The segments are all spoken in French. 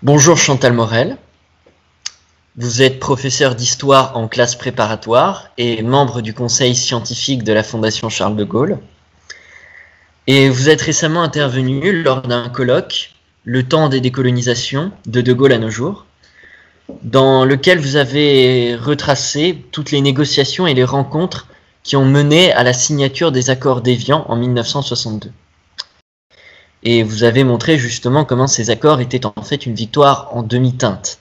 Bonjour Chantal Morel, vous êtes professeur d'histoire en classe préparatoire et membre du conseil scientifique de la Fondation Charles de Gaulle. Et vous êtes récemment intervenu lors d'un colloque, Le temps des décolonisations, de Gaulle à nos jours, dans lequel vous avez retracé toutes les négociations et les rencontres qui ont mené à la signature des accords d'Évian en 1962. Et vous avez montré justement comment ces accords étaient en fait une victoire en demi-teinte.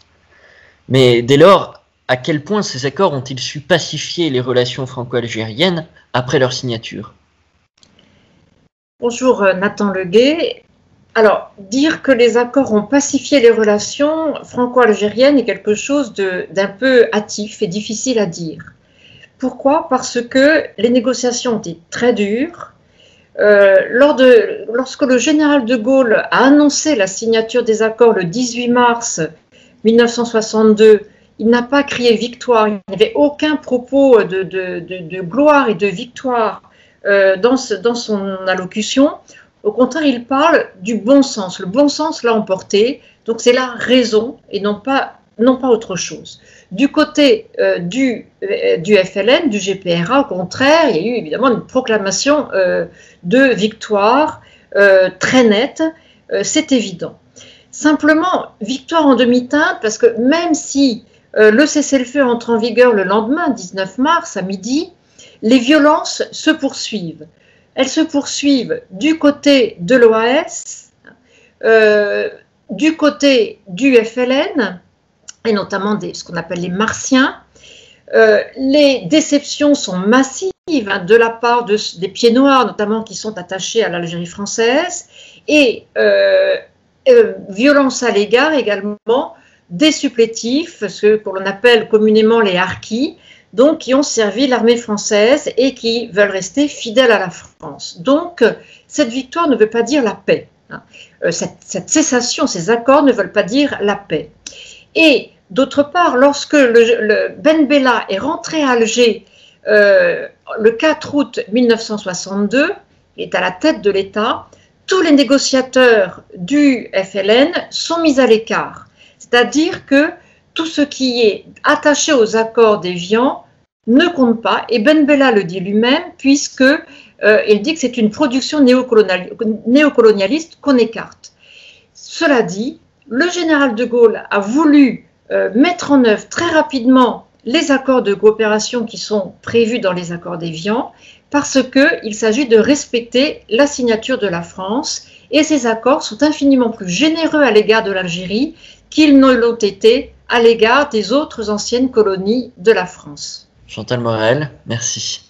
Mais dès lors, à quel point ces accords ont-ils su pacifier les relations franco-algériennes après leur signature? Bonjour Nathan Leguet. Alors, dire que les accords ont pacifié les relations franco-algériennes est quelque chose d'un peu hâtif et difficile à dire. Pourquoi? Parce que les négociations ont été très dures. Lorsque le général de Gaulle a annoncé la signature des accords le 18 mars 1962, il n'a pas crié victoire, il n'y avait aucun propos de gloire et de victoire dans son allocution. Au contraire, il parle du bon sens. Le bon sens l'a emporté, donc c'est la raison et non pas autre chose. Du côté du FLN, du GPRA, au contraire, il y a eu évidemment une proclamation de victoire très nette, c'est évident. Simplement, victoire en demi-teinte, parce que même si le cessez-le-feu entre en vigueur le lendemain, 19 mars, à midi, les violences se poursuivent. Elles se poursuivent du côté de l'OAS, du côté du FLN, et notamment ce qu'on appelle les martiens. Les déceptions sont massives de la part des pieds noirs, notamment qui sont attachés à l'Algérie française, et violence à l'égard également des supplétifs, ce que l'on appelle communément les harkis, donc qui ont servi l'armée française et qui veulent rester fidèles à la France. Donc, cette victoire ne veut pas dire la paix. Cette cessation, ces accords ne veulent pas dire la paix. Et d'autre part, lorsque Ben Bella est rentré à Alger le 4 août 1962, il est à la tête de l'État, tous les négociateurs du FLN sont mis à l'écart. C'est-à-dire que tout ce qui est attaché aux accords d'Évian ne compte pas, et Ben Bella le dit lui-même, puisqu'il dit que c'est une production néocolonialiste qu'on écarte. Cela dit, le général de Gaulle a voulu mettre en œuvre très rapidement les accords de coopération qui sont prévus dans les accords d'Évian, parce qu'il s'agit de respecter la signature de la France, et ces accords sont infiniment plus généreux à l'égard de l'Algérie qu'ils ne l'ont été à l'égard des autres anciennes colonies de la France. Chantal Morel, merci.